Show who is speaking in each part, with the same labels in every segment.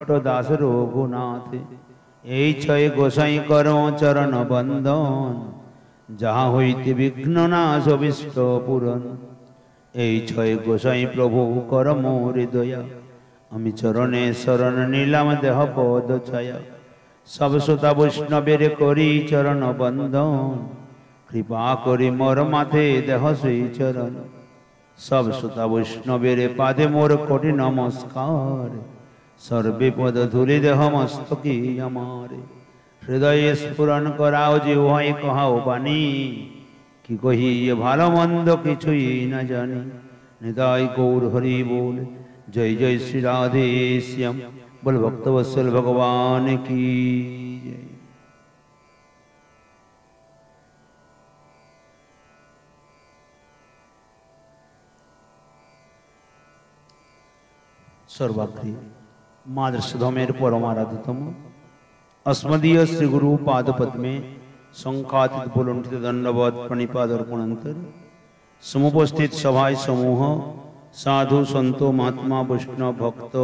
Speaker 1: दास रघुनाथ এই ছয় গোসাই করো চরণ বন্দন যাহা হইতে বিঘ্ন নাশ অভিষ্ট পূরণ। এই ছয় গোসাই প্রভু কর মোর দয়া আমি চরণে শরণ নিলাম দেহ পদ ছায়া। সব শ্রোতা বৈষ্ণবের করি চরণ বন্দন কৃপা করি মোর মাথে দেহ শ্রী চরণ। সব শ্রোতা বৈষ্ণবের পাদে মোর কোটি নমস্কার सर्वे पद धूलि देह मस्तकी हमारे। हृदय स्फुरन कराओ जिह्वाय कहाओ बानी कि कही ये भालो मंद किछुई न जानी। निताय गौर हरि बोल जय जय श्री राधे श्याम बोल भक्तवत्सल भगवान की जय। सर्वाग्रे मादृशधमेर परमाराध्यतम अस्मदीय श्री गुरु पाद पद्मे शंखातीत पुलंठित दंडवत प्रणिपात अर्पणंतर समुपस्थित सभाय समूह साधु संतो महात्मा वैष्णव भक्त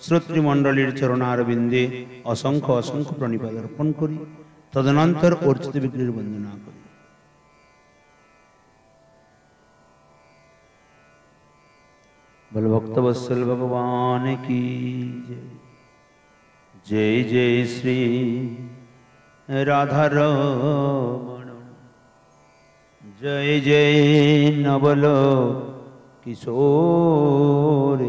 Speaker 1: श्रोतृमंडलीर चरणारविंदे असंख्य असंख्य प्रणिपात अर्पण करी तदनंतर अर्चित विग्रह वंदना करी। बल भक्तवत्सल भगवान की जय। जय जय श्री राधा रमण जय जय नवल किशोर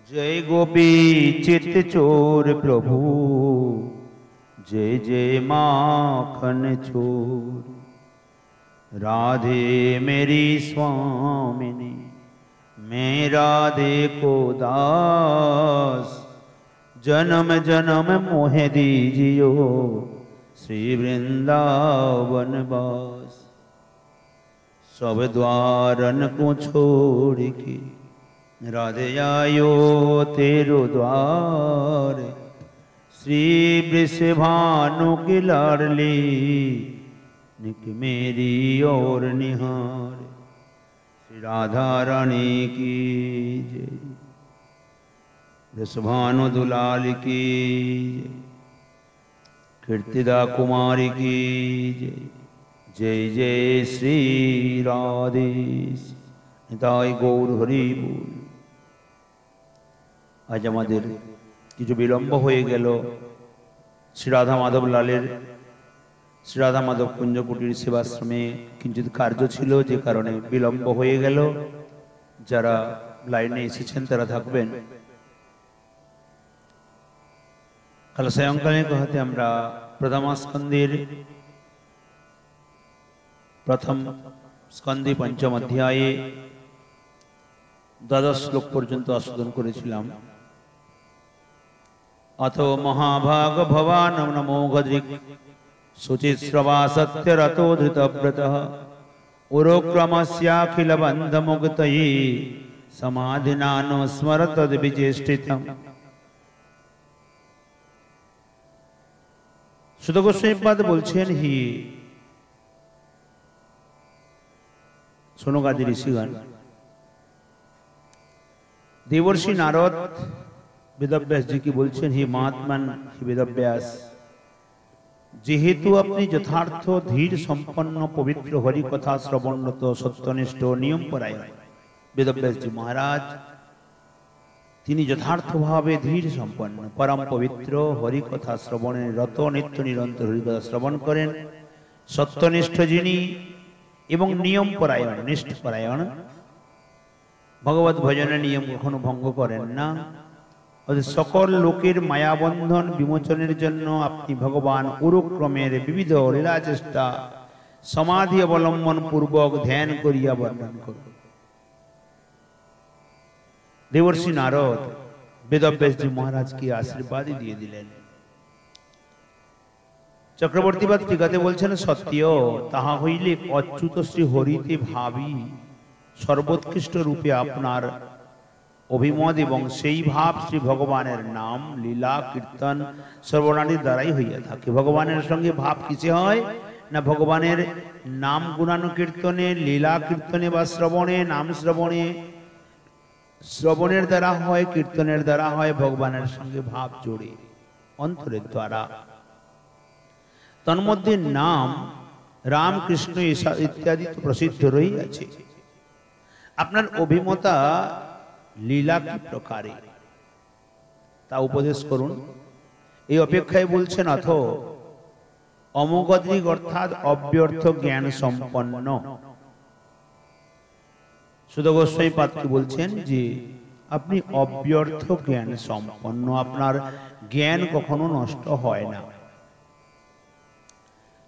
Speaker 1: जय गोपी चित्त चोर प्रभु जय जय माखन चोर। राधे मेरी स्वामिनी मैं राधे को दास जन्म जन्म मोहे दीजियो श्री वृंदावन वास। सब द्वारन को छोड़ के राधे आयो तेरो द्वार। श्री वृषभानु की लाडली निक मेरी और निहार। श्री राधा रानी की जय वृषभानु दुलाल की जय कीर्तिदा कुमारी की जय। जय जय श्री राधे निताय गौर हरि बोल। आज आमादेर किछु विलम्ब हये गेल श्री राधा माधव लालेर श्री राधा माधव कुंज कुटीर सेवाश्रमे किंचित कार्य छिलो जे कारणे विलम्ब हये गेल। जारा लाइने एसेछेन तारा थाकबेन। काल सायंकाले कहते आमरा प्रथम स्कंदेर प्रथम स्कंदे पंचम अध्याये द्वादश श्लोक पर्यन्त आस्वादन करेछिलाम। अथो महाभाग भवान नमो गद्रिक शुचिश्रवा सत्यरतो धृतव्रतः उरोक्रमस्याखिल बन्धमुक्तये समाधिना नो स्मर तद्विचेष्टितम्। सुत गोस्वामीपाद बोलছেন হি শোনো গাদি ঋষিগণ। देवर्षि नारद वेदव्यास जी की बोलছেন হি महात्मन হি वेदव्यास जेहेतु अपनी यथार्थ धीर संपन्न पवित्र हरि कथा श्रवणरत सत्यनिष्ठ नियम परायण वेदव्यास जी महाराज तिनी यथार्थ भावे धीर संपन्न परम पवित्र हरि कथा श्रवणे रत नित्य निरंतर हरि कथा श्रवण करें। सत्यनिष्ठ जिनी एवं नियम परायण निष्ठ परायण भगवत भजन नियम कखनो भंग करें ना। सकल लोकेर मायाबंधन विमोचनेर जन्य आपनि भगवान उरुक्रमेर विविध लीला चेष्टा समाधि अवलम्बन पूर्वक ध्यान करिया वर्णन करो। देवर्षि नारद वेदव्यास जी महाराज की आशीर्वाद दिए दिलेन। चक्रवर्तीबाद टीकाते बोलছেন सत्य ताहा हইলে अच्युत श्री हरिते भावी सर्वोत्कृष्ट रूपे आपनार अभिमत एवं सेई भाव श्री भगवानेर नाम लीला कीर्तन सर्वनादीर द्वाराई हইয়া থাকে। भगवानेर संगे भाव किसे হয় ना भगवानेर नाम गुणानुकीर्तने लीला कीर्तने बा श्रवणे नाम श्रवणे শ্রবণের দ্বারা হয়, কীর্তনের দ্বারা হয়, ভগবানের সঙ্গে ভাব জোড়ে অন্তরের দ্বারা। তন্মধ্যে নাম, রাম, কৃষ্ণ ইত্যাদি তো প্রসিদ্ধ রহিয়াছে। আপনার অভিমতা লীলা কি প্রকারে তা উপদেশ করুন। এই অপেক্ষায় বলছেন, অথ অমোঘদৃগ অর্থাৎ অব্যর্থ জ্ঞান সম্পন্ন। সুধ গোস্বামী পাত্র বলছেন যে আপনি অব্যর্থ জ্ঞান সম্পন্ন, আপনার জ্ঞান কখনো নষ্ট হয় না।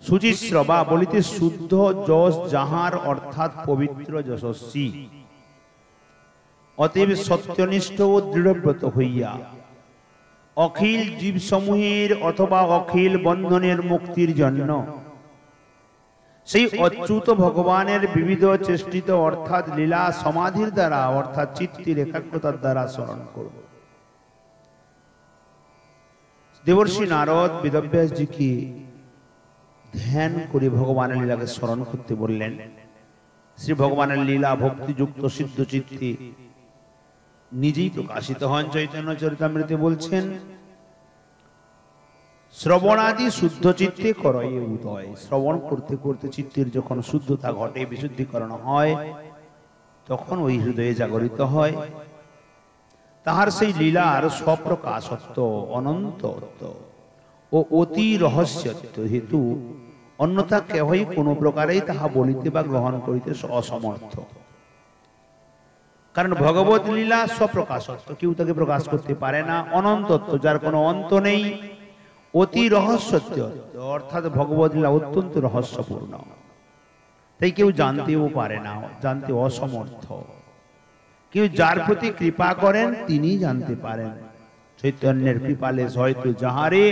Speaker 1: শুচিশ্রবা বলিতে শুদ্ধ যশ যাহার অর্থাৎ পবিত্র যশস্বী, অতএব সত্যনিষ্ঠ ও দৃঢ়ব্রত হইয়া অখিল জীবসমূহের অথবা অখিল বন্ধনের মুক্তির জন্য সেই অচ্যুত ভগবানের বিবিধ চেষ্টিত অর্থাৎ লীলা সমাধির দ্বারা অর্থাৎ চিত্তের একাগ্রতার দ্বারা স্মরণ করব। দেবর্ষি নারদ বেদব্যাসজিকে ধ্যান করে ভগবানের লীলাকে স্মরণ করতে বললেন। শ্রী ভগবানের লীলা ভক্তিযুক্ত সিদ্ধ চিত্তে নিজেই প্রকাশিত হন। চৈতন্য চরিতামৃতে বলছেন, শ্রবণাদি শুদ্ধ চিত্তে করয়ে উদয়। শ্রবণ করতে করতে চিত্তের যখন শুদ্ধতা ঘটে, বিশুদ্ধিকরণ হয়, তখন ওই হৃদয়ে জাগরিত হয় তাহার সেই লীলার স্বপ্রকাশত্ব, অনন্তত্ব ও অতি রহস্যত্ব হেতু অন্যথা কেহই কোনো প্রকারেই তাহা বলিতে বা গ্রহণ করিতে অসমর্থ। কারণ ভগবত লীলা স্বপ্রকাশত্ব, কেউ তাকে প্রকাশ করতে পারে না। অনন্তত্ব, যার কোনো অন্ত নেই। অতি রহস্যত্ব অর্থাৎ ভগবত লীলা অত্যন্ত রহস্যপূর্ণ, তাই কেউ জানতেও পারে না, জানতে অসমর্থ। কেউ যার প্রতি কৃপা করেন তিনি জানতে পারেন। চৈতন্যের কৃপালে হয়তো যাহারে,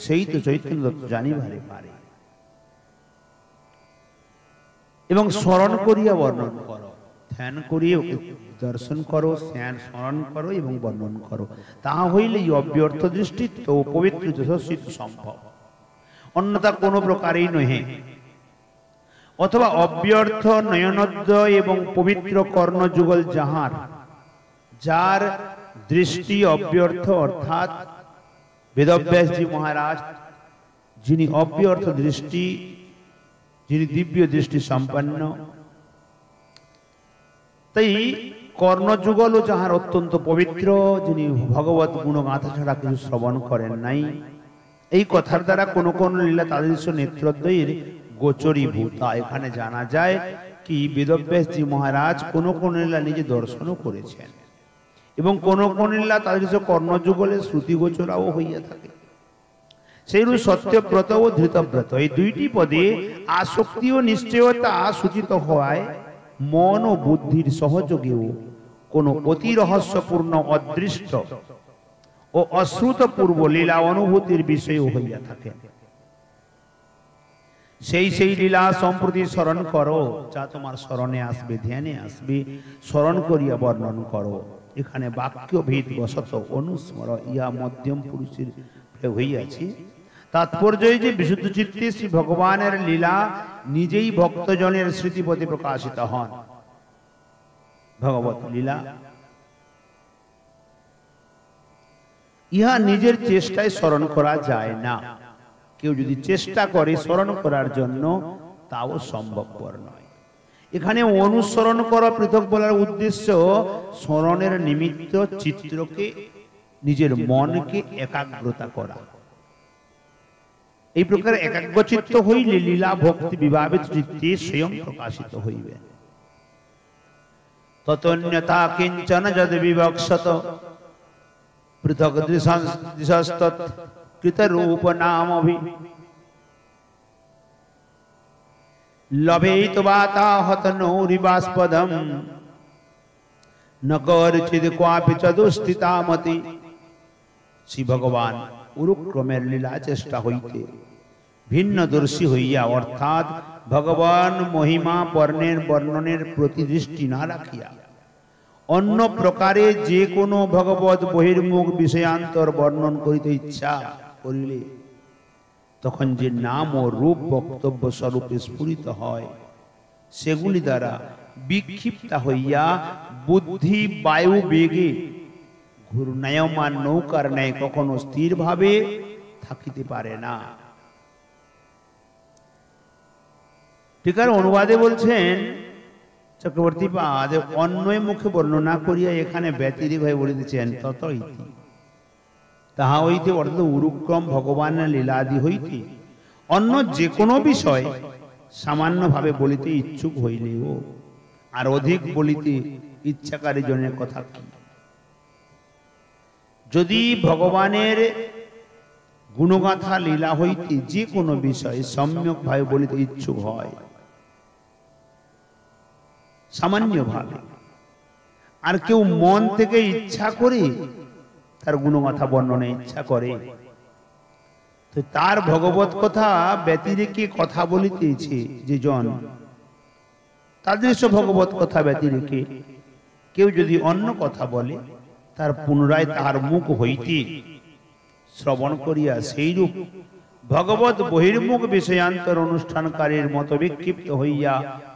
Speaker 1: সেই তো চৈতন্য দত্ত জানিবারে পারে। এবং স্মরণ করিয়া বর্ণন করো, ধ্যান করিয়ে ওকে দর্শন করো, স্মরণ করো এবং বর্ণন করো। তাহা হইলে অব্যর্থ দৃষ্টিত্ব ও পবিত্র যশস্বিত সম্ভব, অন্যথা কোনো প্রকারেই নহে। অথবা অব্যর্থ নয়নোদয় এবং পবিত্র কর্ণযুগল যাহার, যার দৃষ্টি অব্যর্থ অর্থাৎ বেদব্যাসজি মহারাজ, যিনি অব্যর্থ দৃষ্টি, যিনি দিব্য দৃষ্টি সম্পন্ন, তাই কর্ণযুগল যাহার অত্যন্ত পবিত্র, যিনি ভগবত গুণগাথা ছাড়া কিছু শ্রবণ করেন নাই। এই কথার দ্বারা কোন কোন লীলা তাদৃশ নেত্রদ্বয়ের গোচরীভূতা। এখানে জানা যায় কি বেদব্যাসজি মহারাজ কোন কোন লীলা নিজে দর্শনও করেছেন এবং কোন কোন লীলা তাদৃশ কর্ণযুগলে শ্রুতিগোচরাও হইয়া থাকে। সেইরূপ সত্যব্রত ও ধৃতব্রত, এই দুইটি পদে আসক্তি ও নিশ্চয়তা সূচিত হওয়ায় মন ও বুদ্ধির সহযোগেও কোন অতি রহস্যপূর্ণ অদৃষ্ট ও অশ্রুতপূর্ব লীলা অনুভূতির বিষয় হইয়া থাকে। সেই সেই লীলা সম্প্রতি স্মরণ করো, যা তোমার স্মরণে আসবে, ধ্যানে আসবে, স্মরণ করিয়া বর্ণন করো। এখানে বাক্য ভেদ বশত অনুস্মর ইহা মধ্যম পুরুষের হইয়াছে। তাৎপর্য যে বিশুদ্ধ চিত্তে শ্রী ভগবানের লীলা নিজেই ভক্তজনের স্মৃতিপথে প্রকাশিত হন। ভগবত লীলা ইহা নিজের চেষ্টায় স্মরণ করা যায় না। কেউ যদি চেষ্টা করে স্মরণ করার জন্য, তাও সম্ভবপর নয়। এখানে অনুসরণ করা পৃথক বলার উদ্দেশ্য স্মরণের নিমিত্ত চিত্রকে, নিজের মনকে একাগ্রতা করা। এই প্রকার একাগ্রচিত্ত হইলে লীলা ভক্তি বিভাবিত চিত্তে স্বয়ং প্রকাশিত হইবে। ততন্যতা কিঞ্চন যদ বিবক্ষত পৃথক দৃশস্তৎ কৃত রূপ নামভি লভেত বাতাহত নৌরিবাস্পদম ন করচিদ ক্বাপি চতুস্থিতামতি। শ্রী ভগবান উরুক্রমের লীলা চেষ্টা হইতে ভিন্নদর্শী হইয়া অর্থাৎ ভগবান মহিমা বর্ণের বর্ণনের প্রতি দৃষ্টি না রাখিয়া অন্য প্রকারে যে কোনো ভগবত বহির্মুখ বিষয়ান্তর বর্ণন করিতে ইচ্ছা করিলে তখন যে নাম ও রূপ বক্তব্য স্বরূপে স্ফুরিত হয়, সেগুলি দ্বারা বিক্ষিপ্তা হইয়া বুদ্ধি বায়ু বেগে ঘূর্ণায়মান নৌকার ন্যায় কখনো স্থিরভাবে থাকিতে পারে না। টিকার অনুবাদে বলছেন চক্রবর্তী পাদ, অন্যয় মুখে বর্ণনা করিয়া এখানে ব্যতিরেক হয়ে বলিতেছেন তত ইতি, তাহা হইতে অর্থাৎ উরুক্রম ভগবানের লীলাদি হইতে অন্য যে কোনো বিষয় সামান্যভাবে বলিতে ইচ্ছুক হইলেও আর অধিক বলিতে ইচ্ছাকারী জনের কথা কি? যদি ভগবানের গুণগাথা লীলা হইতে যে কোনো বিষয় সম্যক ভাবে বলিতে ইচ্ছুক হয় সামান্যভাবে, আর কেউ মন থেকে ইচ্ছা করে তার গুণগাথা বর্ণনে ইচ্ছা করে, তো তার ভগবত কথা ব্যতিরেকে কথা বলিতেছে যে জন, তাদৃশ ভগবত কথা ব্যতিরেকে কেউ যদি অন্য কথা বলে, তার পুনরায় তাহার মুখ হইতে শ্রবণ করিয়া সেইরূপ ভগবত বহির্মুখ বিষয়ান্তর অনুষ্ঠানকারীর মতো বিক্ষিপ্ত হইয়া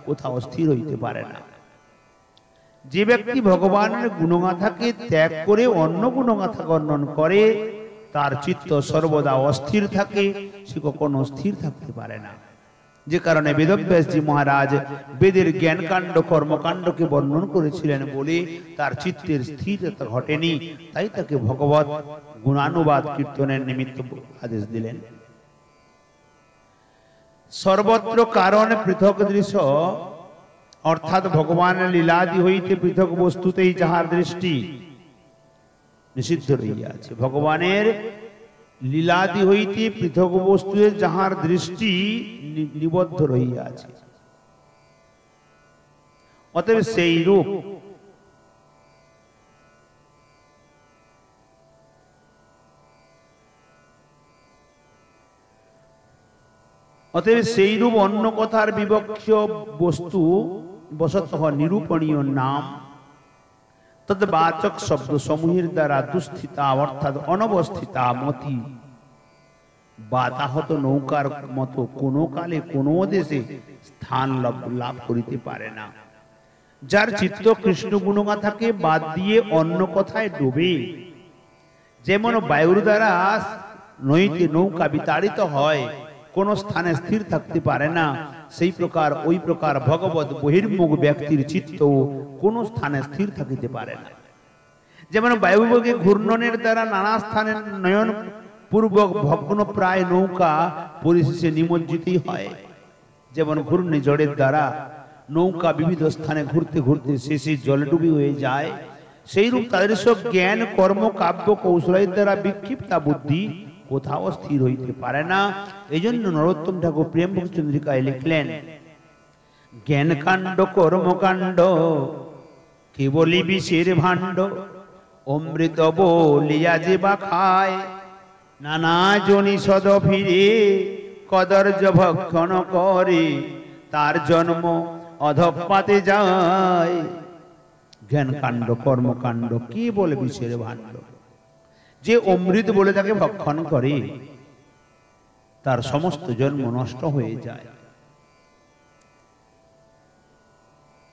Speaker 1: কোথাও স্থির হইতে পারে না। যে ব্যক্তি ভগবানের গুণগাথাকে ত্যাগ করে অন্য গুণগাথা বর্ণন করে, তার চিত্ত সর্বদা অস্থির থাকে, সে কখনো স্থির থাকতে পারে না। যে কারণে বেদব্যাসজি মহারাজ বেদের জ্ঞানকাণ্ড কর্মকাণ্ডকে বর্ণন করেছিলেন বলে তার চিত্তের স্থিরতা ঘটেনি, তাই তাকে ভগবত গুণানুবাদ কীর্তনের নিমিত্ত আদেশ দিলেন। সর্বত্র কারণ পৃথক দৃশ্য, অর্থাৎ ভগবানের লীলাদি হইতে পৃথক বস্তুতেই যাহার দৃষ্টি নিষিদ্ধ রহিয়াছে। ভগবানের লীলাদি হইতে পৃথক বস্তুতে যাহার দৃষ্টি নিবদ্ধ রহিয়াছে, অতএব সেই রূপ অন্য কথার বিবক্ষ বস্তু বশতঃ নিরূপণীয় নাম তদ্বাচক শব্দ সমূহের দ্বারা দুস্থিতা অর্থাৎ অনবস্থিতা মতি বাতাহত নৌকার মতো কোনো কালে কোনো দেশে স্থান লাভ করিতে পারে না। যার চিত্ত কৃষ্ণ গুণগাথাকে বাদ দিয়ে অন্য কথায় ডুবে, যেমন বায়ুর দ্বারা নইতে নৌকা বিতাড়িত হয়, কোন স্থানে স্থির থাকতে পারে না, সেই প্রকার ওই প্রকার ভগবত বহির্মুখ ব্যক্তির চিত্ত কোন স্থানে স্থির থাকিতে পারে না। যেমন বায়ুবেগে ঘূর্ণনের দ্বারা নানা স্থানে নয়ন পূর্বক ভগ্ন প্রায় নৌকা পরিশেষে নিমজ্জিতই হয়। যেমন ঘূর্ণিঝড়ের দ্বারা নৌকা বিবিধ স্থানে ঘুরতে ঘুরতে শেষে জলডুবি হয়ে যায়, সেই রূপ তাদের সব জ্ঞান কর্ম কাব্য কৌশলের দ্বারা বিক্ষিপ্তা বুদ্ধি কোথাও স্থির হইতে পারে না। এই জন্য নরোত্তম ঠাকুর প্রেম চন্দ্রিকায় লিখলেন, জ্ঞান কাণ্ড কর্মকাণ্ড কেবলি বিষের ভাণ্ড, অমৃত বলিয়া যে বা খায়, নানা জনি সদ ফিরে কদর্য ভক্ষণ করে, তার জন্ম অধঃপাতে যায়। জ্ঞান কাণ্ড কর্মকাণ্ড কেবল বিষের ভাণ্ড, যে অমৃত বলে তাকে ভক্ষণ করে তার সমস্ত জন্ম নষ্ট হয়ে যায়।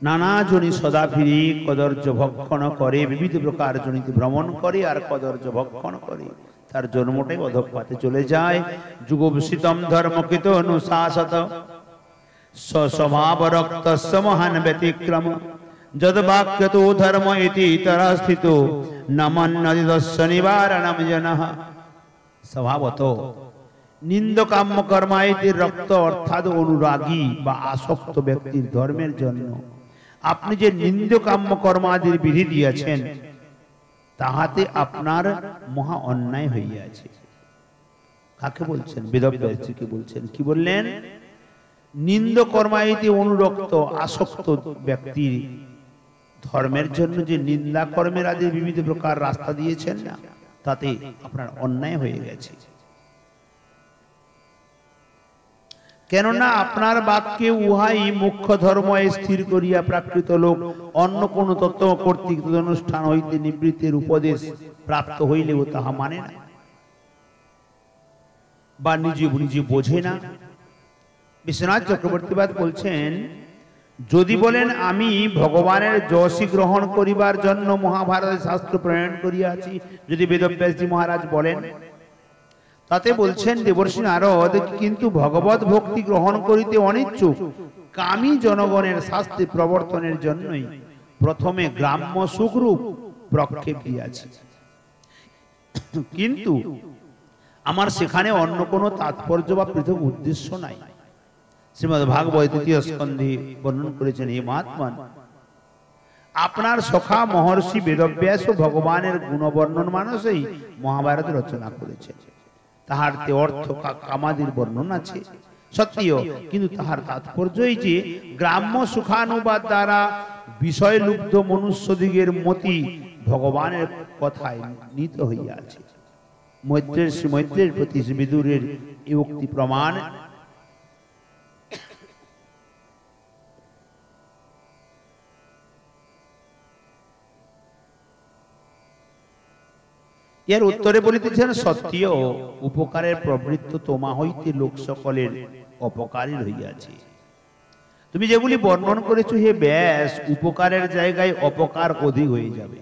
Speaker 1: নানা জনি সদা ফিরি কদর্য ভক্ষণ করে, বিবিধ প্রকার জনিতে ভ্রমণ করে আর কদর্য ভক্ষণ করে, তার জন্মটাই অধঃপাতে চলে যায়। যুগোপসিতম ধর্মকৃত অনুশাসত স্বস্বভাব রক্তস্য মহান ব্যতিক্রম, যদ বাক্যতো ধর্ম ইতি ইতরা স্থিত নমন্নদিদস্য নিবারণম জনঃ। স্বভাবত নিন্দকাম্য কর্মায়িতির রক্ত অর্থাৎ অনুরাগী বা আসক্ত ব্যক্তির ধর্মের জন্য আপনি যে নিন্দকাম্য কর্মাদির বিধি দিয়েছেন, তাহাতে আপনার মহা অন্যায় হইয়াছে। কাকে বলছেন? বেদব্যাসজিকে বলছেন। কি বললেন? নিন্দ কর্মায়িতে অনুরক্ত আসক্ত ব্যক্তির ধর্মের জন্য যে নিন্দা কর্মের আদি বিবিধ প্রকার রাস্তা দিয়েছেন না, তাতে আপনার অন্যায় হয়ে গেছে। কেননা আপনার বাক্যে উহাই মুখ্য ধর্ম স্থির করিয়া প্রাকৃত লোক অন্য কোন তত্ত্ব কর্তৃক অনুষ্ঠান হইতে নিবৃত্তির উপদেশ প্রাপ্ত হইলেও তাহা মানে না বা নিজে নিজে বোঝে না। বিশ্বনাথ চক্রবর্তীবাদ বলছেন, যদি বলেন আমি ভগবানের যশী গ্রহণ করিবার জন্য মহাভারতের শাস্ত্র প্রণয়ন করিয়াছি, যদি বেদব্যাসজি মহারাজ বলেন, তাতে বলছেন দেবর্ষি নারদ কিন্তু ভগবত ভক্তি গ্রহণ করিতে অনিচ্ছুক কামী জনগণের শাস্তি প্রবর্তনের জন্যই প্রথমে গ্রাম্য সুখরূপ প্রক্ষেপ দিয়াছি, কিন্তু আমার সেখানে অন্য কোনো তাৎপর্য বা পৃথক উদ্দেশ্য নাই। শ্রীমদ্ ভাগবত তৃতীয় স্কন্ধে বর্ণন করেছেন, হে মহাত্মা, আপনার সখা মহর্ষি বেদব্যাস ও ভগবানের গুণবর্ণন মানসেই মহাভারত রচনা করেছেন। তাহার তে অর্থ কামাদির বর্ণন আছে সত্যিও, কিন্তু তাহার তাৎপর্যই যে গ্রাম্য সুখানুবাদ দ্বারা বিষয়লুব্ধ মনুষ্যদিগের মতি ভগবানের কথায় নীত হইয়াছে। মৈত্রের প্রতি বিদুরের এই উক্তি প্রমাণ। এর উত্তরে বলিতেছেন, সত্যিও উপকারের প্রবৃত্ত তোমা হইতে লোক সকলের অপকারী রহিয়াছে। তুমি যেগুলি বর্ণন করেছো হে ব্যাস, উপকারের জায়গায় অপকার অধিক হয়ে যাবে।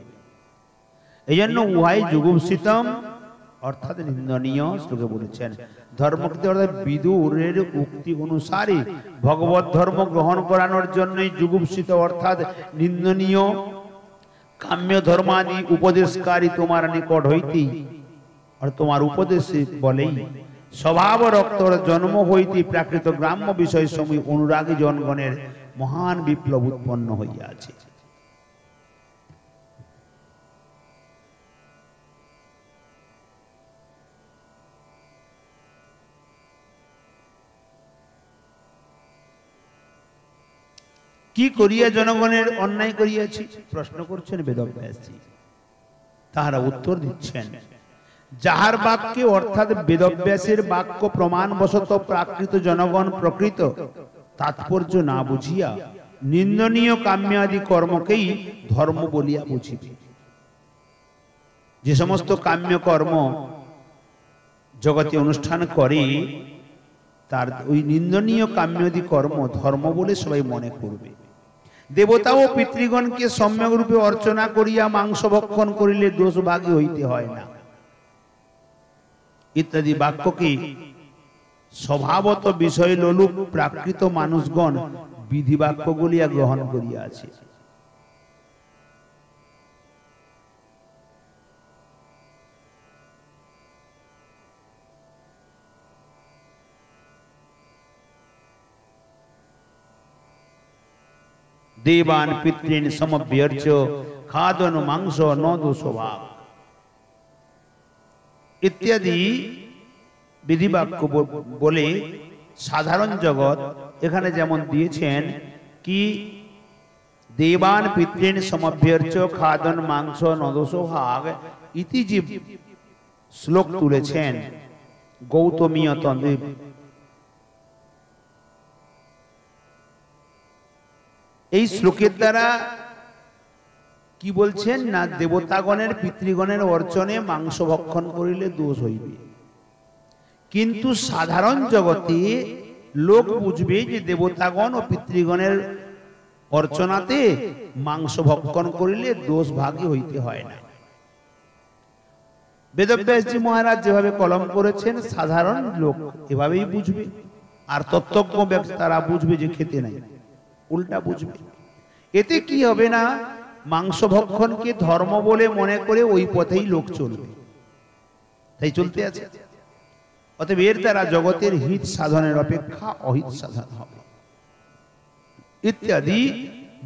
Speaker 1: এই জন্য উহাই যুগুপসিতম অর্থাৎ নিন্দনীয় শ্লোকে বলেছেন। ধর্মকৃত অর্থাৎ বিদুরের উক্তি অনুসারে ভগবত ধর্ম গ্রহণ করানোর জন্যই যুগুপসিত অর্থাৎ নিন্দনীয় কাম্য ধর্মাদি উপদেশকারী তোমার নিকট হইতেই আর তোমার উপদেশে বলেই স্বভাব রক্ত জন্ম হইতে প্রাকৃত গ্রাম্য বিষয় সমূহ অনুরাগী জনগণের মহান বিপ্লব উৎপন্ন হইয়াছে। কি করিয়া জনগণের অন্যায় করিয়াছি প্রশ্ন করছেন বেদব্যাসজি। তাহারা উত্তর দিচ্ছেন, যাহার বাক্যে অর্থাৎ বেদব্যাসের বাক্য প্রমাণবশত প্রাকৃত জনগণ প্রকৃত তাৎপর্য না বুঝিয়া নিন্দনীয় কাম্যাদি কর্মকেই ধর্ম বলিয়া বুঝিবে। যে সমস্ত কাম্য কর্ম জগতে অনুষ্ঠান করে তার ওই নিন্দনীয় কাম্যাদি কর্ম ধর্ম বলে সবাই মনে করবে। দেবতা ও পিতৃগণকে সম্যক রূপে অর্চনা করিয়া মাংস ভক্ষণ করিলে দোষ ভাগী হইতে হয় না ইত্যাদি বাক্যকে স্বভাবত বিষয় লোলুপ প্রাকৃত মানুষগণ বিধি বাক্য বলিয়া গ্রহণ করিয়াছে। देवान पितृन समभ्यर्च खादन मांस न दोषभाग इत्यादि विधि वाक्य बोले साधारण जगत एखाने जेमन दिएछेन कि देवान पितृन समभ्यर्च खादन मांस न दोषभाग इति जे श्लोक तुलेछेन गौतमीय तन्त्रे এই শ্লোকের দ্বারা কি বলছেন না দেবতাগণের পিতৃগণের অর্চনে মাংস ভক্ষণ করিলে দোষ হইবে, কিন্তু সাধারণ জগতে লোক বুঝবে যে দেবতাগণ ও পিতৃগণের অর্চনাতে মাংস ভক্ষণ করিলে দোষ ভাগী হইতে হয় না। বেদব্যাসজি মহারাজ যেভাবে কলম করেছেন সাধারণ লোক এভাবেই বুঝবে, আর তত্ত্বজ্ঞ ব্যক্তি তারা বুঝবে যে খেতে নাই, উল্টা বুঝবে। এতে কি হবে না মাংস ভক্ষণকে ধর্ম বলে মনে করে ওই পথেই লোক চলবে, তাই চলতে আছে। অতএব এর দ্বারা জগতের হিত সাধনের অপেক্ষা অহিত সাধন হবে ইত্যাদি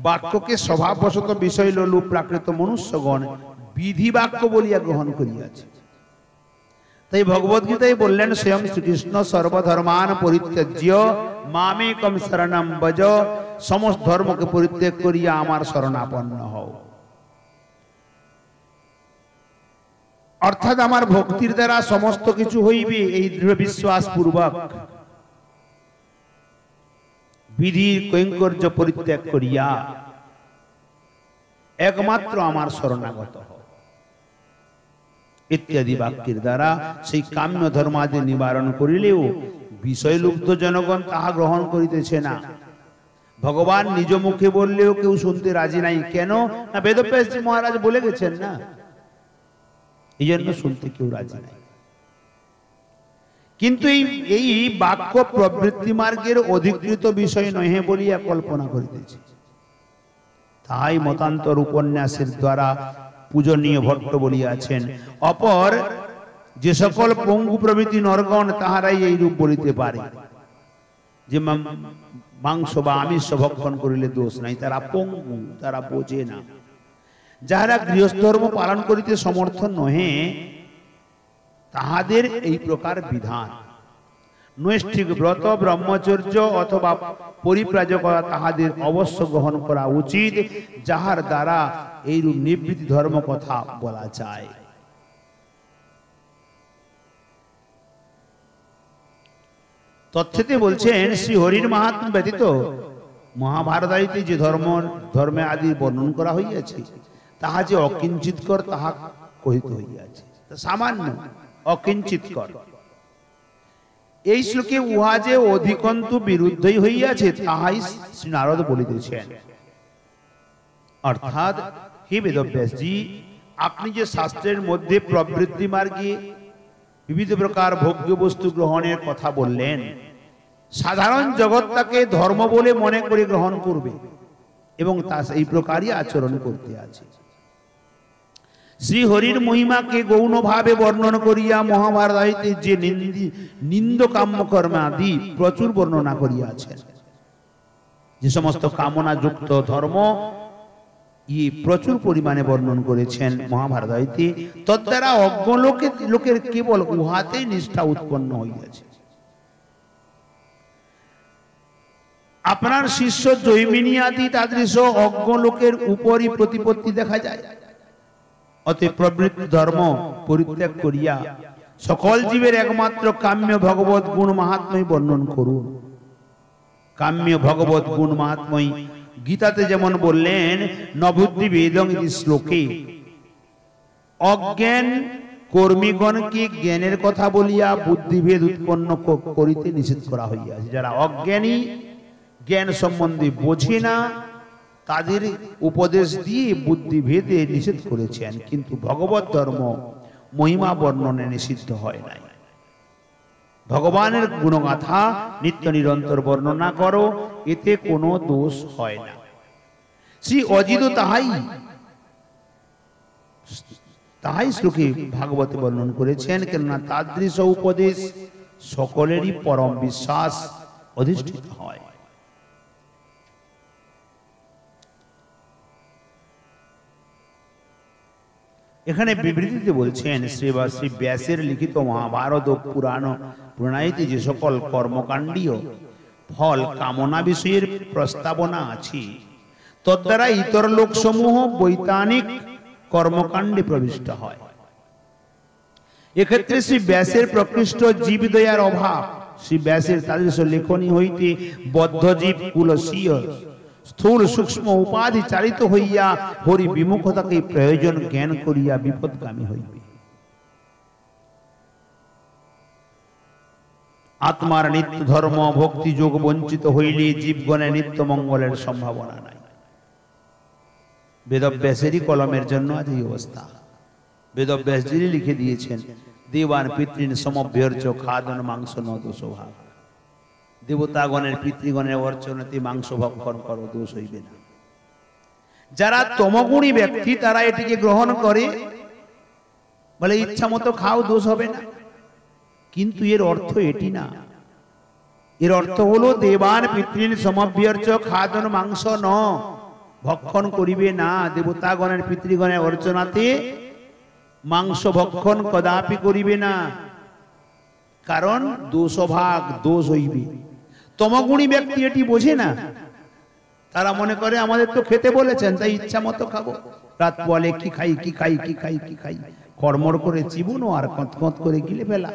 Speaker 1: বাক্যকে স্বভাববশত বিষয় লোলুপ প্রাকৃত মনুষ্যগণ বিধি বাক্য বলিয়া গ্রহণ করিয়াছে। তাই ভগবত গীতায় বললেন স্বয়ং শ্রীকৃষ্ণ সর্বধর্মান পরিত্যাজ্য মামেকম শরণম ভজ, সমস্ত ধর্মকে পরিত্যাগ করিয়া আমার শরণাপন্ন হও। অর্থাৎ আমার ভক্তির দ্বারা সমস্ত কিছু হইবে এই দৃঢ় বিশ্বাস পূর্বক বিধির কৈঙ্কর্য পরিত্যাগ করিয়া একমাত্র আমার শরণাগত হও ইত্যাদি বাক্যের দ্বারা সেই কাম্য ধর্মাদি নিবারণ করিলেও বিষয়লুব্ধ জনগণ তাহা গ্রহণ করিতেছে না। ভগবান নিজ মুখে বললেও কেউ শুনতে রাজি নাই। কেন না, বেদব্যাসজি মহারাজ বলে গেছেন না, এই জন্য শুনতে কেউ রাজি নাই। কিন্তু এই বাক্য প্রবৃত্তি মার্গের অধিকৃত বিষয় নহে বলিয়া কল্পনা করিতেছি। তাই মতান্তর উপন্যাসের দ্বারা পূজনীয় ভট্ট বলিয়াছেন, অপর যে সকল পঙ্গু প্রভৃতি নরগণ তাহারাই এই রূপ বলিতে পারে যে মাংস বা আমিষ ভক্ষণ করিলে দোষ নাই। তারা পঙ্গু, তারা বোঝে না। যাহারা গৃহস্থ ধর্ম পালন করিতে সমর্থ নহে তাহাদের এই প্রকার বিধান। নৈষ্ঠিক ব্রত, ব্রহ্মচর্য অথবা পরিব্রাজকতা তাহাদের অবশ্য গ্রহণ করা উচিত, যাহার দ্বারা এইরূপ নিবৃত্তি ধর্ম কথা বলা যায়। তথ্যতে বলছেন, শ্রী হরির মাহাত্ম্য ব্যতীত মহাভারতাদিতে যে ধর্মে আদি বর্ণন করা হইয়াছে তাহা যে অকিঞ্চিতকর তাহা কহিত হইয়াছে। সামান্য অকিঞ্চিতকর। এই শ্লোকে উহা যে অধিকন্তু বিরুদ্ধই হইয়াছে তাহাই শ্রী নারদ বলিতেছেন। অর্থাৎ হে বেদব্যাসজি, আপনি যে শাস্ত্রের মধ্যে প্রবৃত্তি মার্গে বিবিধ প্রকার ভোগ্য বস্তু গ্রহণের কথা বললেন, সাধারণ জগৎ তাকে ধর্ম বলে মনে করে গ্রহণ করবে এবং তা এই প্রকারই আচরণ করতে আছে। শ্রী হরির মহিমাকে গৌণভাবে বর্ণন করিয়া মহাভারতে যে নিন্দ কাম্য কর্মাদি প্রচুর বর্ণনা করিয়াছেন। যে সমস্ত কামনা যুক্ত ধর্ম প্রচুর পরিমাণে বর্ণন করেছেন মহাভারতে, তদ্বারা অজ্ঞ লোকের কেবল উহাতেই নিষ্ঠা উৎপন্ন হইয়াছে। আপনার শিষ্য জৈমিনী আদি তাদৃশ অজ্ঞ লোকের উপরই প্রতিপত্তি দেখা যায়। অতএব প্রবৃত্তি ধর্ম পরিত্যাগ করিয়া সকল জীবের একমাত্র কাম্য ভগবত গুণ মাহাত্ম্যই বর্ণন করুন। কাম্য ভগবত গুণ মাহাত্ম্যই গীতাতে যেমন বললেন, নবুদ্ধি বেদং ইতি শ্লোকে, অজ্ঞান কর্মীগণকে জ্ঞানের কথা বলিয়া বুদ্ধিভেদ উৎপন্ন করিতে নিষেধ করা হইয়াছে। যারা অজ্ঞানী, জ্ঞান সম্বন্ধে বোঝে না, তাদের উপদেশ দিয়ে বুদ্ধিভেদে নিষেধ করেছেন, কিন্তু ভগবত ধর্ম মহিমা বর্ণনে নিষিদ্ধ হয় নাই। ভগবানের গুণগাথা নিত্য নিরন্তর বর্ণনা করো, এতে কোনো দোষ হয় না। শ্রী অজিত তাহাই শ্লোকে ভাগবতে বর্ণন করেছেন, কেননা তাদৃশ উপদেশ সকলেরই পরম বিশ্বাস অধিষ্ঠিত হয়। এখানে বিবৃতিতে বলছেন, শ্রী ব্যাসের লিখিত মহাভারত ও পুরাণ প্রণালীতে যে সকল কর্মকাণ্ডীয় ফল কামনা বিষয়ের প্রস্তাবনা আছে, তদ্বারা ইতর লোকসমূহ বৈতানিক কর্মকাণ্ডে প্রবিষ্ট হয়। এক্ষেত্রে শ্রী ব্যাসের প্রকৃষ্ট জীবদয়ার অভাব, শ্রী ব্যাসের তাদৃশ লেখনী হইতে বদ্ধজীব কুলসীয় স্থূল সূক্ষ্ম উপাধি চালিত হইয়া হরি বিমুখতাকে প্রয়োজন জ্ঞান করিয়া বিপদগামী হইবে। আত্মার নিত্য ধর্ম ভক্তি যোগ বঞ্চিত হইলে জীবগণের নিত্য মঙ্গলের সম্ভাবনা নাই। বেদব্যাসেরই কলমের জন্য আজ এই অবস্থা। বেদব্যাসজি লিখে দিয়েছেন, দেবান পিতৃন সমভ্যর্চ খাদন মাংস ন দোষভাগ। দেবতাগণের পিতৃগণের অর্চনাতে মাংস ভক্ষণ করো, দোষ হইবে না। যারা তমগুণী ব্যক্তি তারা এটিকে গ্রহণ করে, বলে ইচ্ছা মতো খাও, দোষ হবে না। কিন্তু এর অর্থ এটি না। এর অর্থ হলো দেবান পিতৃন সমভ্যর্চ খাদন মাংস ন, ভক্ষণ করিবে না। দেবতাগণের পিতৃগণের অর্চনাতে মাংস ভক্ষণ কদাপি করিবে না, কারণ দোষভাগ, দোষ হইবে। তমগুণী ব্যক্তি এটি বোঝে না। তারা মনে করে আমাদের তো খেতে বলেছেন, তাই ইচ্ছা মতো খাবো। রাত বলে কি খাই কি খাই কি খাই কি খাই, কর্মর করে চিবুনো আর কঁত করে গিলে ফেলা।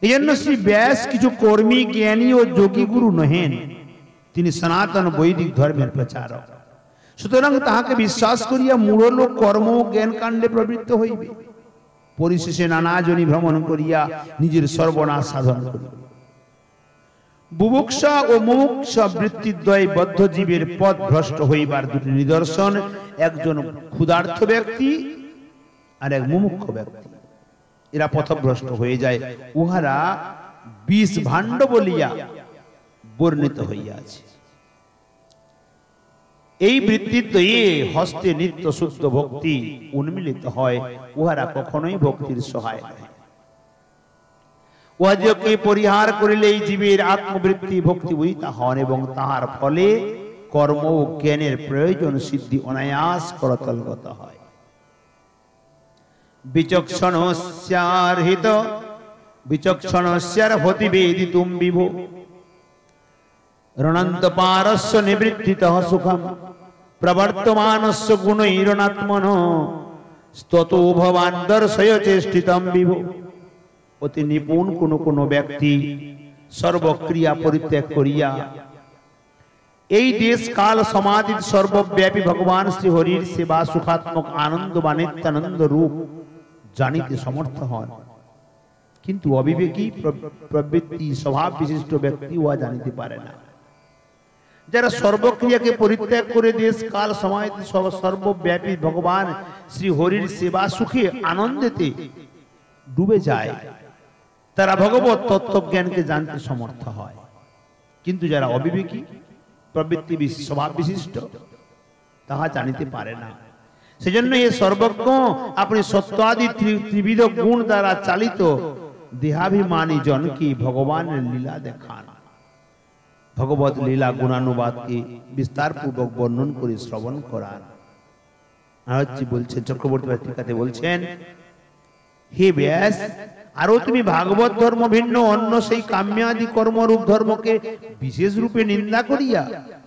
Speaker 1: এই জন্য শ্রী ব্যাস কিছু কর্মী, জ্ঞানী ও যোগী গুরু নহেন, তিনি সনাতন বৈদিক ধর্মের প্রচারক। সুতরাং তাহাকে বিশ্বাস করিয়া মূঢ় লোক কর্ম ও জ্ঞান কাণ্ডে প্রবৃত্ত হইবে। পরিশেষে নানা জনি ভ্রমণ করিয়া নিজের সর্বনাশ সাধন করিবে। বুভুক্ষা ও মুমুক্ষা বৃত্তিদ্বয় বদ্ধ জীবের পথ ভ্রষ্ট হইবার দুটি নিদর্শন, একজন ক্ষুধার্ত ব্যক্তি আর এক মুমুক্ষ ব্যক্তি, এরা পথভ্রষ্ট হয়ে যায়। উহারা বিষ ভাণ্ড বলিয়া বর্ণিত হইয়াছে। এই বৃত্তিদ্বয়ে হস্তে নিত্য শুদ্ধ ভক্তি উন্মিলিত হয়, উহারা কখনোই ভক্তির সহায় নয়। উহাদিওকে পরিহার করিলে এই জীবের আত্মবৃত্তি ভক্তি বহিতা হন এবং তাহার ফলে কর্ম ও জ্ঞানের প্রয়োজন সিদ্ধি অনায়াস করতলগত হয়। বিচক্ষণস্যার্হিত বিচক্ষণস্যার হতি বেদিতুম বিভো রণন্ত পারস্য নিবৃত্তিতঃ সুখম প্রবর্তমানস্য গুণৈরনাত্মনঃ স্ততো ভবান দর্শয় চেষ্টিতম বিভো। অতি নিপুণ কোন ব্যক্তি সর্বক্রিয়া পরিত্যাগ করিয়া এই দেশ কাল সমাধি সর্বব্যাপী ভগবান শ্রী হরির সেবা সুখাত্মক আনন্দ বা নিত্যানন্দ রূপ জানিতে সমর্থ হন, কিন্তু অবিবেকী প্রবৃত্তি স্বভাব বিশিষ্ট ব্যক্তি উহা জানিতে পারে না। যারা সর্বক্রিয়াকে পরিত্যাগ করে দেশ কাল সমাধি সর্বব্যাপী ভগবান শ্রী হরির সেবা সুখে আনন্দেতে ডুবে যায়, তারা ভগবত তত্ত্বজ্ঞানকে জানতে সমর্থ হয়। কিন্তু যারা অবিবেকী প্রবৃত্তি স্বভাব বিশিষ্ট তাহা জানিতে পারে না। সেজন্য এই সর্বজ্ঞ আপনি সত্যাদি ত্রিবিধ গুণ দ্বারা চালিত দেহাভিমানী জনকে ভগবানের লীলা দেখান, ভগবত লীলা গুণানুবাদকে বিস্তার পূর্বক বর্ণন করে শ্রবণ করান। বলছেন চক্রবর্তী টিকাতে বলছেন, হে ব্যাস, আরো তুমি ভাগবত ধর্ম ভিন্ন অন্য সেই কাম্যাদি কর্মরূপ ধর্মকে বিশেষ রূপে নিন্দা করিয়া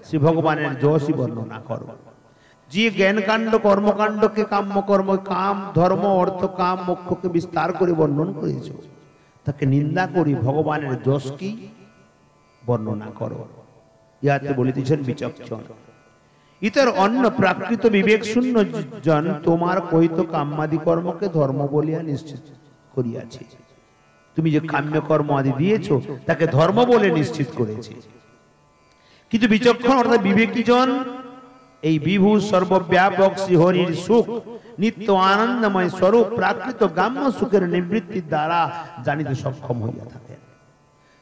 Speaker 1: শ্রী ভগবানের যশই বর্ণনা করো। যে জ্ঞানকাণ্ড কর্মকাণ্ডকে কাম্য কর্ম কাম ধর্ম অর্থ কাম মোক্ষকে বিস্তার করে বর্ণন করেছ, তাকে নিন্দা করি ভগবানের যশ কি বর্ণনা করো। ইহাতে বলিতেছেন বিচক্ষণ ইতর অন্য প্রাকৃত বিবেক শূন্য জন তোমার কহিত কাম্যাদি কর্মকে ধর্ম বলিয়া নিশ্চিত করিয়াছে। তুমি যে কাম্য কর্ম আদি দিয়েছ তাকে ধর্ম বলে নিশ্চিত করেছে, কিন্তু বিচক্ষণ অর্থাৎ বিবেকী জন এই বিভু সর্বব্যাপক শ্রীহরির সুখ নিত্য আনন্দময় স্বরূপ প্রাকৃত গ্রাম্য সুখের নিবৃত্তির দ্বারা জানিতে সক্ষম হইয়া থাকে।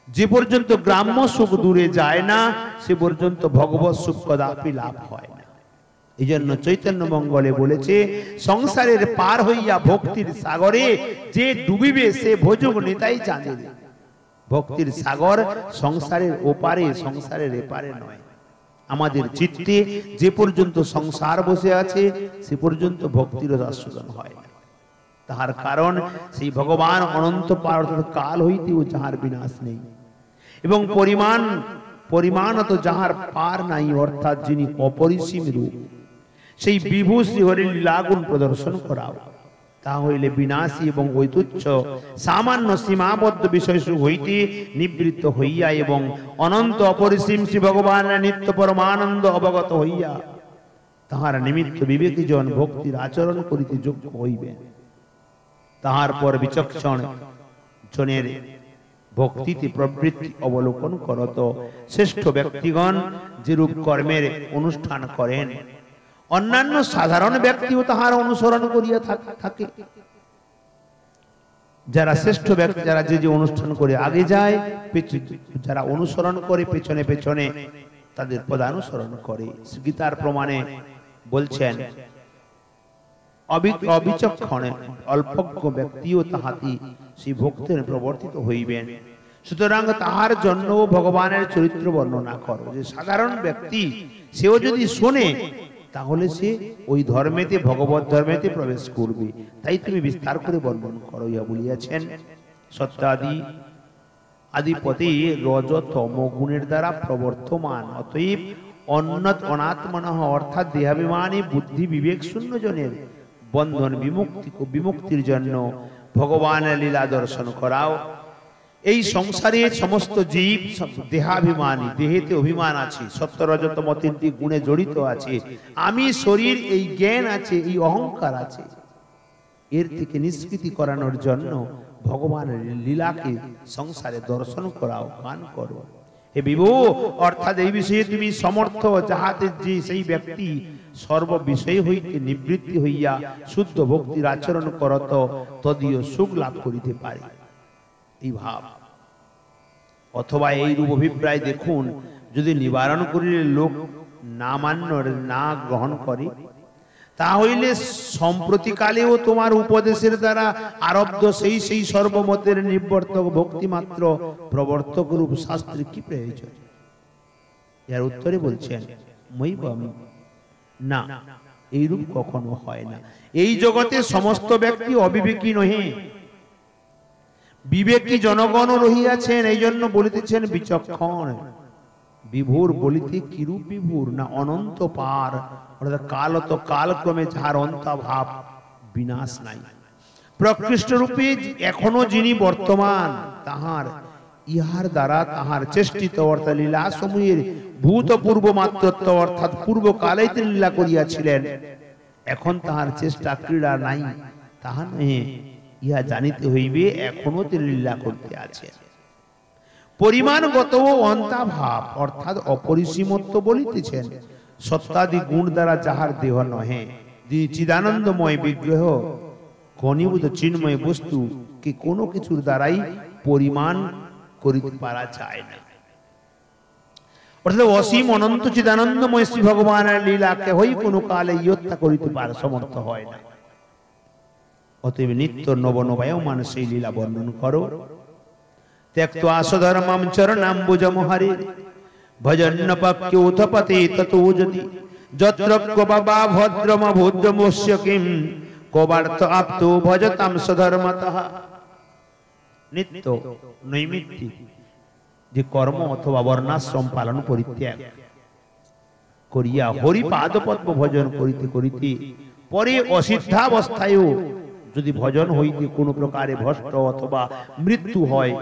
Speaker 1: যে পর্যন্ত গ্রাম্য সুখ দূরে যায় না সে পর্যন্ত ভগবত সুখ কদাপি লাভ হয় না। এই জন্য চৈতন্য মঙ্গলে বলেছে, সংসারের পার হইয়া ভক্তির সাগরে যে ডুবিবে সে ভোজক নিতাই জানে। ভক্তির সাগর সংসারের ওপারে, সংসারের এপারে নয়। আমাদের চিত্তে যে পর্যন্ত সংসার বসে আছে সে পর্যন্ত ভক্তির আস্বাদন হয় না। তাহার কারণ সেই ভগবান অনন্ত পার কাল হইতেও যাহার বিনাশ নেই এবং পরিমাণত যাহার পার নাই, অর্থাৎ যিনি অপরিসীম রূপ, সেই বিভু শ্রীহরির লীলাগুণ প্রদর্শন করাও। তা হইলে বিনাশী এবং ঐতুচ্ছ সামান্য সীমাবদ্ধ বিষয় হইতে নিবৃত্ত হইয়া এবং অনন্ত অপরিসীম শ্রী ভগবানের নিত্য পরমানন্দ অবগত হইয়া তাহার নিমিত্ত বিবেকী জন ভক্তির আচরণ করিতে যোগ্য হইবেন। তাহার পর বিচক্ষণ জনের ভক্তিতে প্রবৃত্তি অবলোকন করত শ্রেষ্ঠ ব্যক্তিগণ যেরূপ কর্মের অনুষ্ঠান করেন, অন্যান্য সাধারণ ব্যক্তিও তাহার অনুসরণ করিয়া থাকে। যারা শ্রেষ্ঠ ব্যক্তি, যারা যে অনুষ্ঠান করে আগে যায়, যারা অনুসরণ করে পেছনে পেছনে তাদের পদানুসরণ করে। গীতার প্রমাণে বলছেন, অবিচক্ষণে অল্পজ্ঞ ব্যক্তিও তাহাতে সেই ভক্তের প্রবর্তিত হইবেন। সুতরাং তাহার জন্য ভগবানের চরিত্র বর্ণনা করো। যে সাধারণ ব্যক্তি সেও যদি শোনে তাহলে সে ওই ধর্মেতে, ভগবত ধর্মেতে প্রবেশ করবে। তাই তুমি বিস্তার করে বর্ণন করো। ইয়া বলিয়াছেন, সত্যাদি আদিপতি রজ তম গুণের দ্বারা প্রবর্তমান, অতএব অনাত্মনঃ অর্থাৎ দেহাভিমানী বুদ্ধি বিবেক শূন্য জনের বন্ধন বিমুক্তির জন্য ভগবানের লীলা দর্শন করাও। এই সংসারের সমস্ত জীব দেহাভিমানী, দেহেতে অভিমান আছে, সত্য রজতম তিনটি গুণে জড়িত আছে। আমি শরীর, এই জ্ঞান আছে, এই অহংকার আছে। এর থেকে নিষ্কৃতি করানোর জন্য ভগবানের লীলাকে সংসারে দর্শন করাও, গান করো। হে বিভু, অর্থাৎ এই বিষয়ে তুমি সমর্থ, যাহাতে যে সেই ব্যক্তি সর্ব বিষয় হইতে নিবৃত্তি হইয়া শুদ্ধ ভক্তির আচরণ করত তদীয় সুখ লাভ করিতে পারে, এই ভাব। অথবা এই রূপ অভিপ্রায় দেখুন, যদি নিবারণ করিলে লোক না মান্য না গ্রহণ করে, তাহলে সম্প্রতিকালেও তোমার উপদেশের দ্বারা আরব্ধ সেই সেই সর্বমতের নিবর্তক ভক্তিমাত্র প্রবর্তক রূপ শাস্ত্রের কি প্রয়োজন? এর উত্তরে বলছেন মৈবমি, না, এইরূপ কখনো হয় না। এই জগতে সমস্ত ব্যক্তি অবিবেকী নহে, বিবেকী জনগণ রহিয়াছেন, এই জন্য বলিতেছেন বিচক্ষণ। বিভুর বলিতে কিরূপ বিভুর? না অনন্ত পার, অর্থাৎ কালত কালক্রমে যাহার অন্তভাব বিনাশ নাই। প্রকৃষ্ট রূপে এখনো যিনি বর্তমান, তাহার ইহার দ্বারা তাহার চেষ্টিত অর্থাৎ লীলা সমূহের ভূতপূর্ব মাত্রত্ব অর্থাৎ পূর্বকালেই তিনি লীলা করিয়াছিলেন, এখন তাহার চেষ্টা ক্রীড়া নাই তাহা নহে, ইহা জানিতে হইবে এখনো তিনি লীলা করতে আছে। পরিমাণগত অন্তাভাব অর্থাৎ অপরিসীমত্ব বলিতেছেন, সত্তাদি গুণ দ্বারা যাহার দেহ নহে, যিনি চিদানন্দময় বিগ্রহ ঘনীভূত চিন্ময় বস্তু কি কোনো কিছুর দ্বারাই পরিমাণ করিতে পারা যায় না। অর্থাৎ অসীম অনন্ত চিদানন্দময় শ্রী ভগবানের লীলা কেহই কোনো কালে ইয়ত্তা করিতে পারে সমর্থ হয় না। অতএব নিত্য নবনবায়মান সেই লীলা বর্ণন করো। त्यক্ত্বা স্বধর্মং চরণাম্বুজং হরের ভজন্য পক্যোথপতে ততো যদি যত্র ক্বা ভদ্রমভূদ্রমস্য কিম কোবার্থ আপ্তো ভজতাম স্বধর্মতঃ। নিত্য নৈমিত্তিক যে কর্ম অথবা বর্ণাশ্রম পালন পরিত্যাগ করিয়া হরিপাদ পদ্ম ভজন করিতে করিতে পরে অসিদ্ধাবস্থায়ও যদি ভজন হইতে কোনো প্রকারে ভ্রষ্ট অথবা মৃত্যু হয়,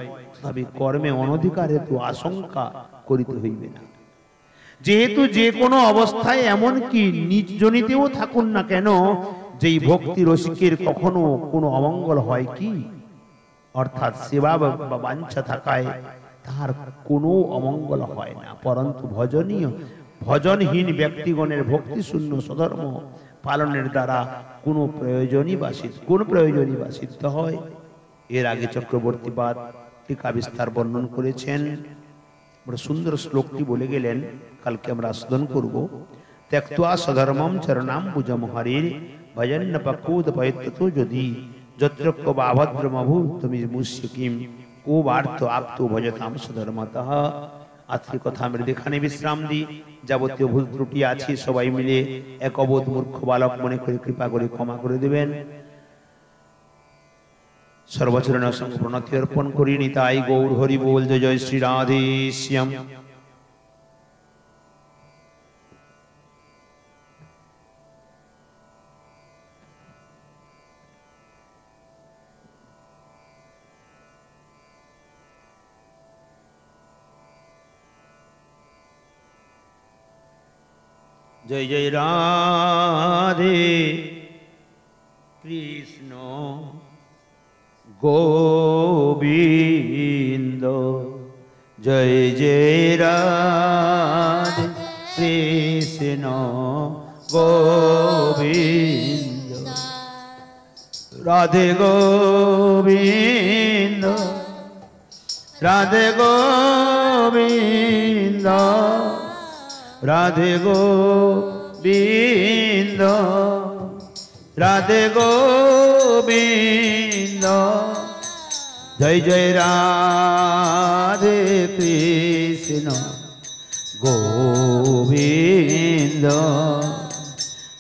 Speaker 1: তবে কর্মে অনধিকার হেতু আশঙ্কা করিতে হইবে না। যেহেতু যে কোনো অবস্থায় এমনকি নিজ জনিতেও থাকুন না কেন, যেই ভক্তি রসিকের কখনো কোনো অমঙ্গল হয় কি? অর্থাৎ সেবা বা বাঞ্ছা থাকায় তাহার কোনো অমঙ্গল হয় না, পরন্তু ভজনহীন ব্যক্তিগণের ভক্তি শূন্য স্বধর্ম পালনের দ্বারা কোন প্রয়োজনই বা সিদ্ধ হয়। এর আগে চক্রবর্তীপাদ টিকা বিস্তার বর্ণন করেছেন, বড় সুন্দর শ্লোকটি বলে গেলেন, কালকে আমরা আস্বাদন করব। त्यক্ত্বা স্বধর্মং চরণাম্বুজং হরের ভজন্য পক্যোথপতে যদি যত্র ক্বা ভদ্রমভূদ্রমস্য কিম কোবার্থ আপ্তো ভজতাম স্বধর্মতঃ। আজকে কথা আমরা এখানে বিশ্রাম দিই। যাবতীয় ভুল ত্রুটি আছে সবাই মিলে এক অবোধ মূর্খ বালক মনে করে কৃপা করে ক্ষমা করে দেবেন। সর্বচরণে অসংখ্য প্রণতি অর্পণ করি। নিতাই গৌর হরি বল। জয় জয় শ্রী রাধে শ্যাম। জয় জয় রাধে কৃষ্ণ গোবিন্দ। জয় জয় রাধে কৃষ্ণ গোবিন্দ। রাধে গোবিন্দ রাধে গোবিন্দ রাধে গোবিন্দ রাধে গোবিন্দ। জয় জয় রাধে কৃষ্ণ গোবিন্দ।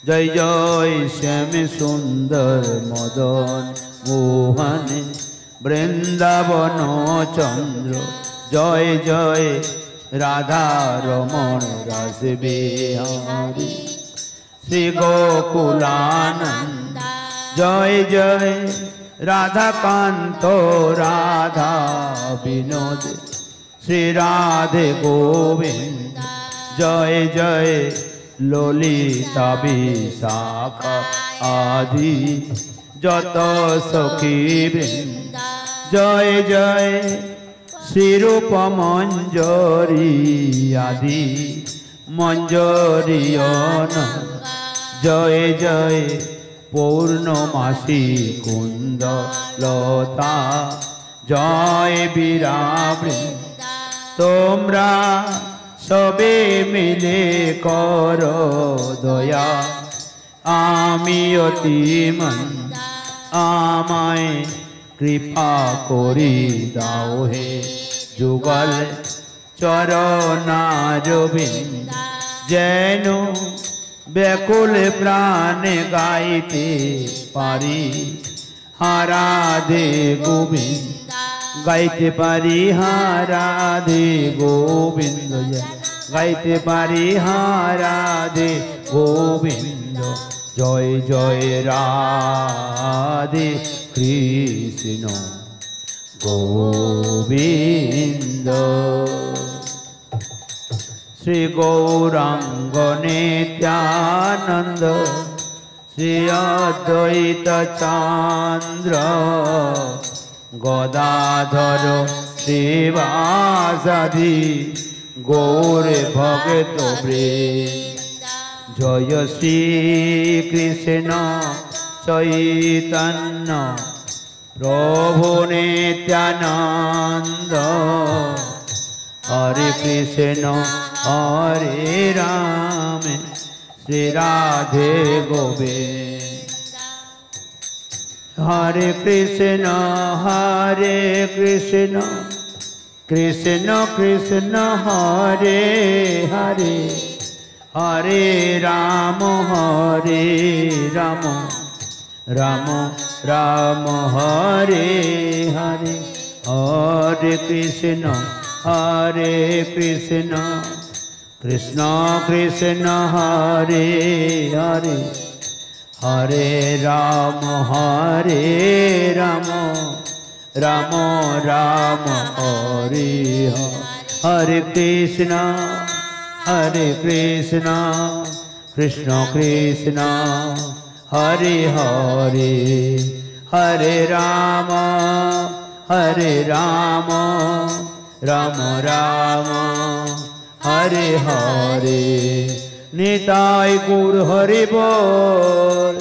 Speaker 1: জয় জয় শ্যাম সুন্দর মদন মোহন বৃন্দাবন চন্দ্র। জয় জয় রাধা রমণ রস বিহারী শ্রী গোকুলানন্দ। জয় জয় রাধা কান্ত রাধা বিনোদ শ্রী রাধে গোবিন্দ। জয় জয় ললিতা বিশাখা আদি যত সখী বৃন্দ। জয় জয় শ্রীরূপ মঞ্জরি আদি মঞ্জরিয়ন জয় জয় পূর্ণমাসী কুন্দ লতা জয় বীরাবৃন্দ তোমরা সবে মিলে কর দয়া আমি অতি মন্দ আমায় কৃপা করি দাও হে যুগল চরণারবিন্দ যেন ব্যাকুল প্রাণে গাইতে পারি হারাধে গোবিন্দ গাইতে পারি হারাধে গোবিন্দ গাইতে পারি হারাধে গোবিন্দ জয় জয় রাধে কৃষ্ণ গোবিন্দ শ্রী গৌরাঙ্গ নিত্যানন্দ শ্রী অদ্বৈত চন্দ্র গদাধর শ্রীবাসাদি গৌর ভগত বৃন্দ জয় শ্রী কৃষ্ণ চৈতন্য প্রভু নিত্যানন্দ হরে কৃষ্ণ হরে রাম শ্রী রাধে গোবিন্দ হরে কৃষ্ণ কৃষ্ণ কৃষ্ণ হরে হরে হরে রাম রাম রাম হরে হরে হরে কৃষ্ণ কৃষ্ণ কৃষ্ণ হরে হরে হরে রাম রাম রাম হরে হরে কৃষ্ণ কৃষ্ণ কৃষ্ণ হরে হরে হরে রাম রাম রাম হরে হরে নিতাই গৌর হরি বল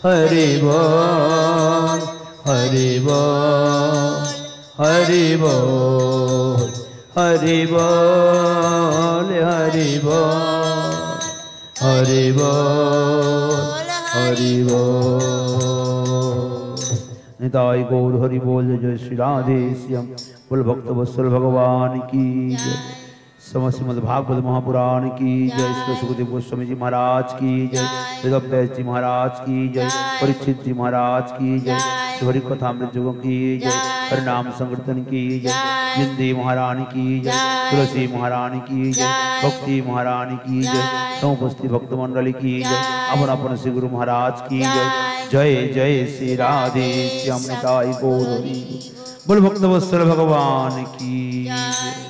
Speaker 1: হরি বল হরি বল হরি বল হরি বল হরি বল হরি বল হরি বল নিতাই গৌর হরি বল জয় শ্রী রাধे श्याम बोल भक्त वत्सल भगवान की जय समस्त श्रीमद् भागवत महापुराण की जय श्री सुखदेव गोस्वामी जी महाराज की जय वेदव्यास जी महाराज की जय परीक्षित जी महाराज की जय हरि कथामृत जुगों की जय हरिनाम संकीर्तन की जय जिंदी महारानी की जय तुलसी महारानी की जय भक्ति महारानी की जय समस्ती भक्त मंडली की जय अपन अपन श्री गुरु महाराज की जय जय जय श्री राधे श्याम निताई गौर बोल भक्त वत्सल भगवान की जय।